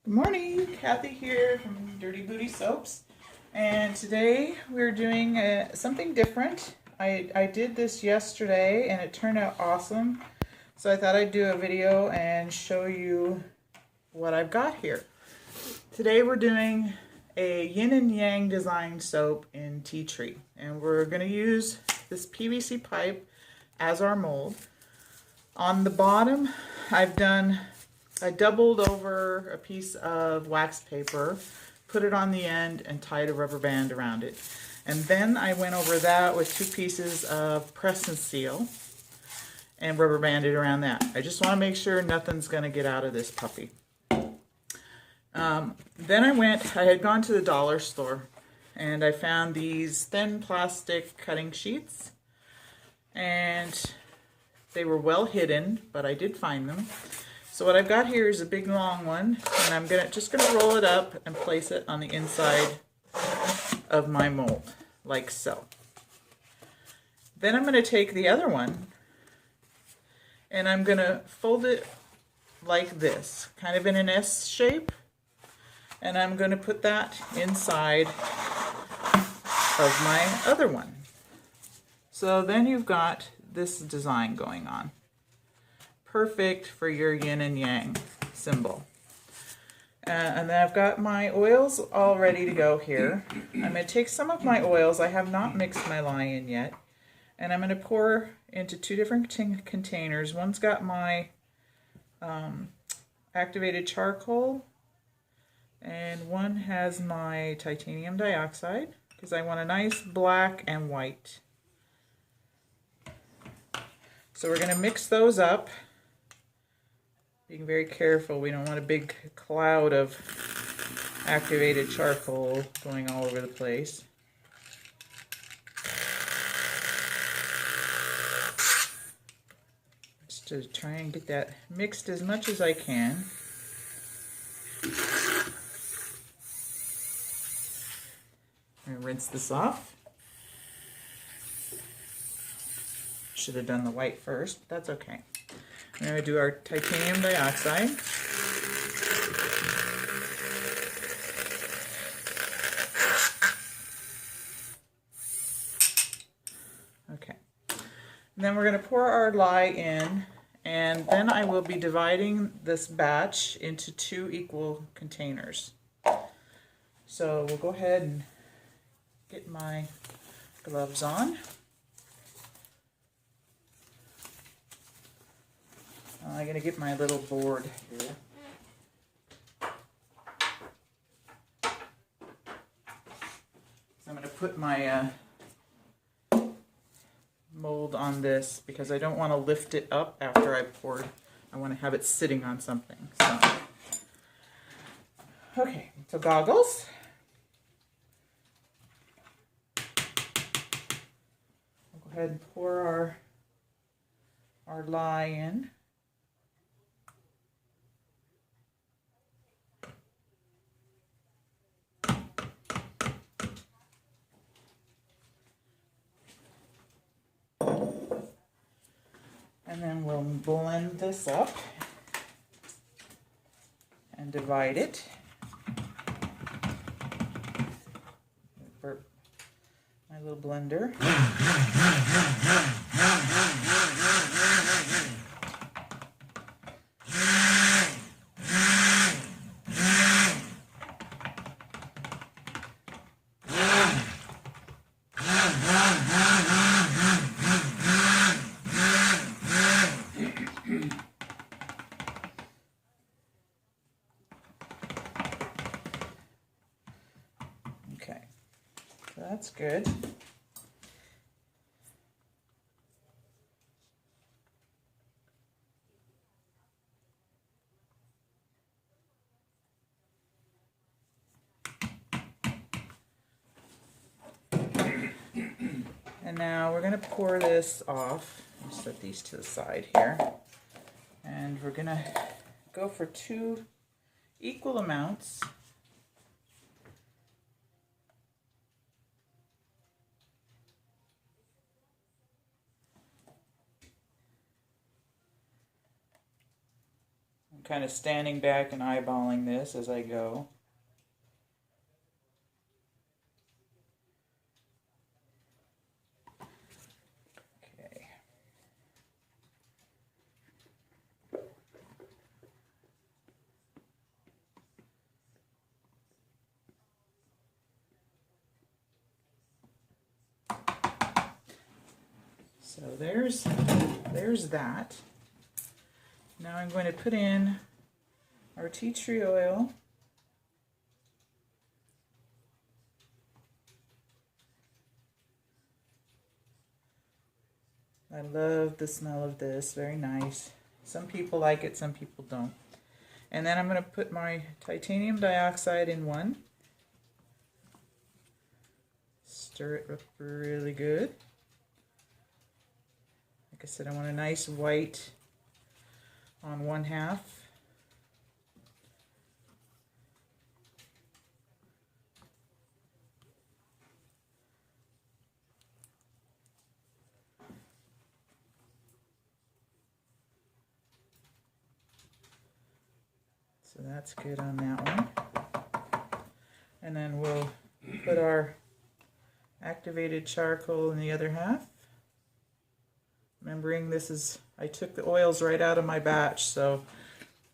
Good morning, Kathy here from Dirty Booty Soaps, and today we're doing something different. I did this yesterday and it turned out awesome, so I thought I'd do a video and show you what I've got here. Today we're doing a Yin and Yang Design soap in tea tree, and we're going to use this PVC pipe as our mold. On the bottom I doubled over a piece of wax paper, put it on the end, and tied a rubber band around it. And then I went over that with 2 pieces of press and seal and rubber banded around that. I just want to make sure nothing's going to get out of this puppy. Then I had gone to the dollar store and I found these thin plastic cutting sheets, and they were well hidden, but I did find them. So what I've got here is a big long one, and I'm just gonna roll it up and place it on the inside of my mold, like so. Then I'm gonna take the other one and I'm gonna fold it like this, kind of in an S shape, and I'm gonna put that inside of my other one. So then you've got this design going on. Perfect for your yin and yang symbol. And then I've got my oils all ready to go here. I'm going to take some of my oils. I have not mixed my lye in yet. And I'm going to pour into 2 different containers. One's got my activated charcoal, and one has my titanium dioxide, because I want a nice black and white. So we're going to mix those up. Being very careful, we don't want a big cloud of activated charcoal going all over the place. Just to try and get that mixed as much as I can. I'm going to rinse this off. Should have done the white first, but that's okay. We're going to do our titanium dioxide. Okay. And then we're going to pour our lye in, and then I will be dividing this batch into 2 equal containers. So we'll go ahead and get my gloves on. I'm going to get my little board here. So I'm going to put my mold on this because I don't want to lift it up after I poured. I want to have it sitting on something. So, okay, so goggles. We'll go ahead and pour our lye in. And then we'll blend this up and divide it. Burp my little blender. Okay, so that's good. And now we're going to pour this off. I'll set these to the side here. And we're going to go for 2 equal amounts kind of standing back and eyeballing this as I go. Okay. So there's that. Now I'm going to put in our tea tree oil. I love the smell of this, very nice. Some people like it, some people don't. And then I'm going to put my titanium dioxide in one. Stir it up really good. Like I said, I want a nice white on one half. So that's good on that one. And then we'll put our activated charcoal in the other half. Remembering this is, I took the oils right out of my batch, so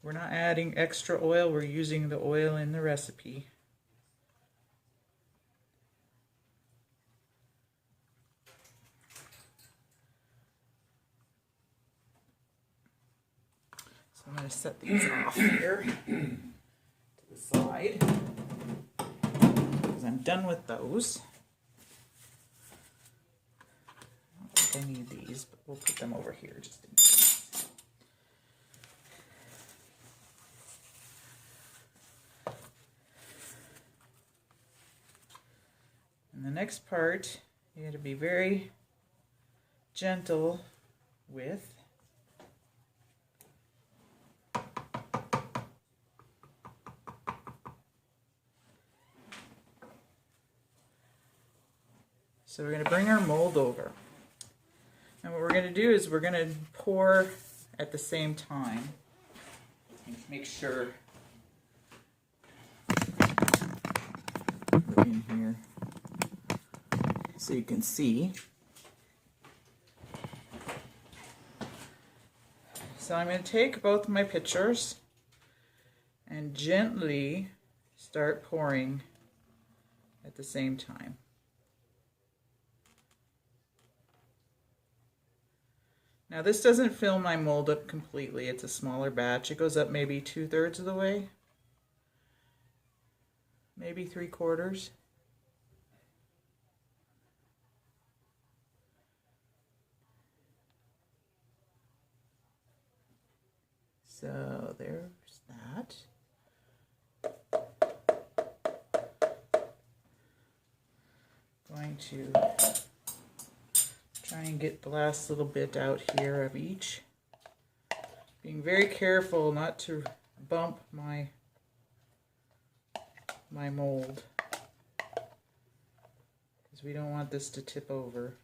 we're not adding extra oil, we're using the oil in the recipe. So I'm going to set these off here to the side because I'm done with those. I don't think I need these, but we'll put them over here just in case. And the next part, you got to be very gentle with. So we're going to bring our mold over. And what we're going to do is we're going to pour at the same time. Make sure put in here so you can see. So I'm going to take both my pitchers and gently start pouring at the same time. Now this doesn't fill my mold up completely, it's a smaller batch. It goes up maybe 2/3 of the way, maybe 3/4. So there's that. Going to try and get the last little bit out here of each. Being very careful not to bump my mold, because we don't want this to tip over.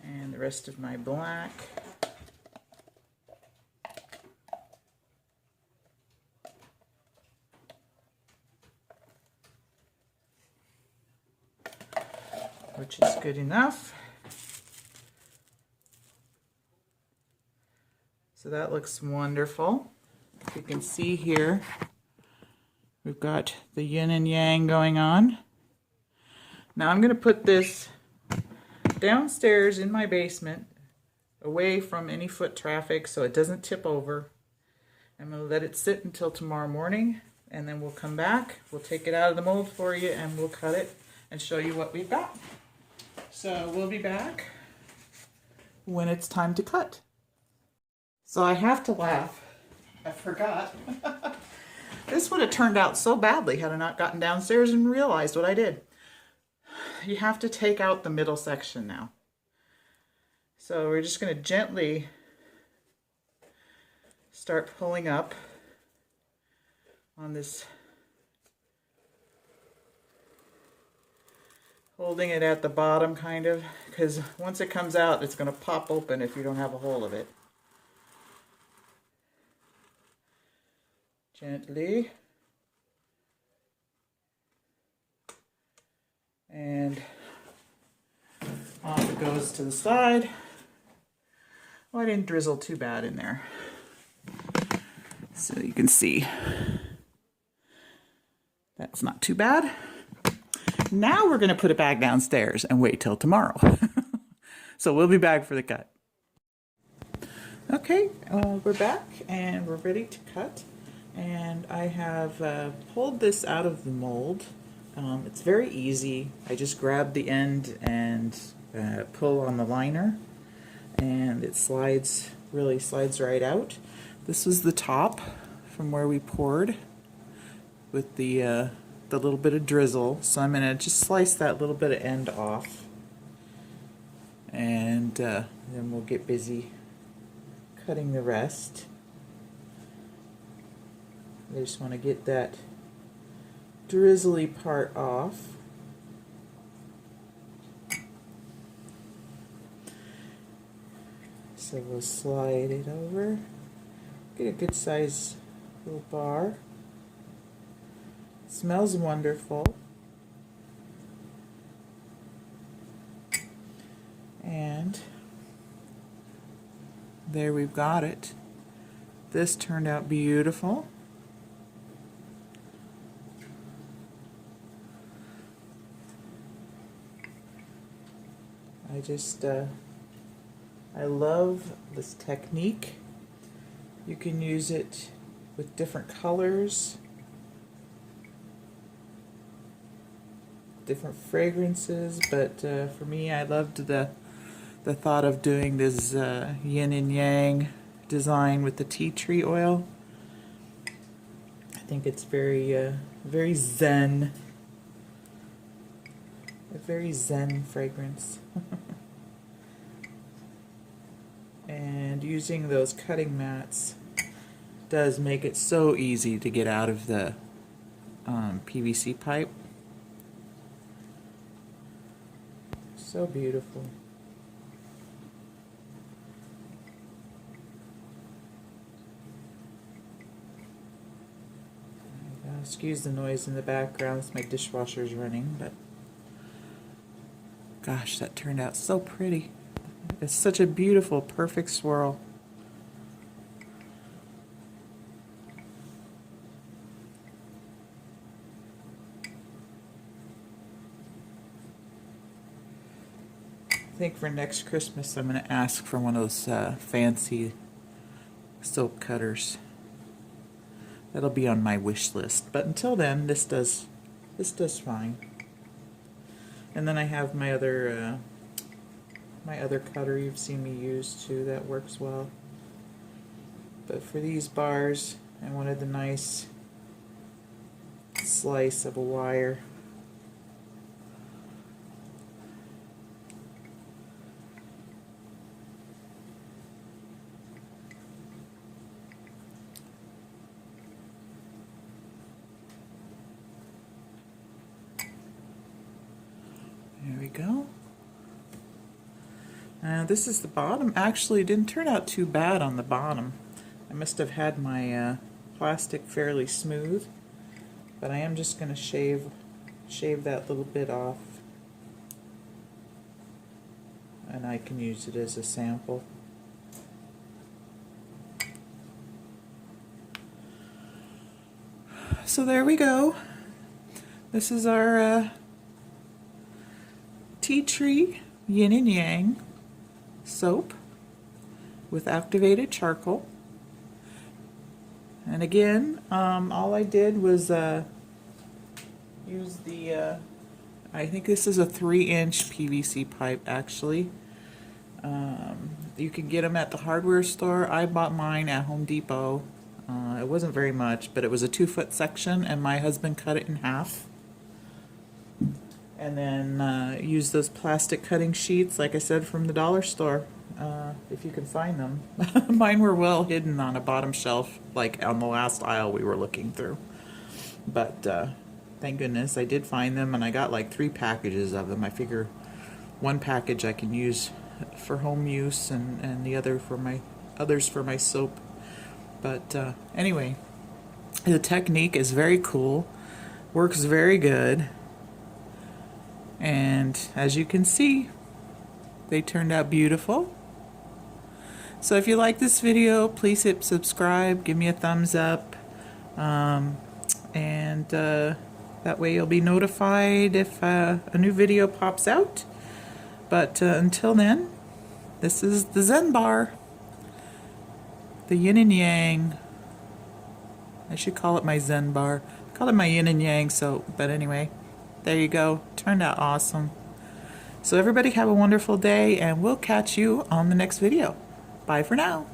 And the rest of my black. Which is good enough. So that looks wonderful. You can see here, we've got the yin and yang going on. Now I'm going to put this downstairs in my basement, away from any foot traffic so it doesn't tip over. I'm going to let it sit until tomorrow morning, and then we'll come back, we'll take it out of the mold for you, and we'll cut it and show you what we've got. So we'll be back when it's time to cut. So I have to laugh. I forgot. This would have turned out so badly had I not gotten downstairs and realized what I did. You have to take out the middle section now. So we're just going to gently start pulling up on this holding it at the bottom kind of, because once it comes out it's going to pop open if you don't have a hold of it. Gently. And off it goes to the side. Oh, I didn't drizzle too bad in there. So you can see that's not too bad. Now we're going to put it back downstairs and wait till tomorrow. So we'll be back for the cut. Okay, we're back and we're ready to cut. And I have pulled this out of the mold. It's very easy. I just grab the end and pull on the liner, and it really slides right out. This was the top from where we poured with the little bit of drizzle. So I'm going to just slice that little bit of end off, and then we'll get busy cutting the rest. I just want to get that drizzly part off. So we'll slide it over. Get a good size little bar. Smells wonderful. And there we've got it. This turned out beautiful. I love this technique. You can use it with different colors, different fragrances, but for me, I loved the thought of doing this Yin and Yang design with the tea tree oil. I think it's very zen. A very zen fragrance. And using those cutting mats does make it so easy to get out of the PVC pipe. So beautiful. Excuse the noise in the background, it's my dishwasher's running, but gosh, that turned out so pretty. It's such a beautiful, perfect swirl. I think for next Christmas I'm going to ask for one of those fancy soap cutters. That'll be on my wish list. But until then, this does fine. And then I have my other cutter you've seen me use too. That works well. But for these bars, I wanted the nice slice of a wire. There we go. This is the bottom. Actually, it didn't turn out too bad on the bottom. I must have had my plastic fairly smooth, but I am just going to shave that little bit off, and I can use it as a sample. So there we go. This is our tea tree Yin and Yang soap with activated charcoal. And again, all I did was use the I think this is a 3-inch PVC pipe actually. You can get them at the hardware store. I bought mine at Home Depot. It wasn't very much, but it was a 2-foot section, and my husband cut it in half. And then use those plastic cutting sheets, like I said, from the dollar store, if you can find them. Mine were well hidden on a bottom shelf, like on the last aisle we were looking through. But thank goodness I did find them, and I got like 3 packages of them. I figure one package I can use for home use, and the other for my others for my soap. But anyway, the technique is very cool, works very good, and as you can see, they turned out beautiful. So if you like this video, please hit subscribe, give me a thumbs up, and that way you'll be notified if a new video pops out. But until then, this is the Zen bar, the Yin and Yang. I should call it my Zen bar. I call it my Yin and Yang soap, but anyway, there you go. Turned out awesome. So everybody have a wonderful day, and we'll catch you on the next video. Bye for now.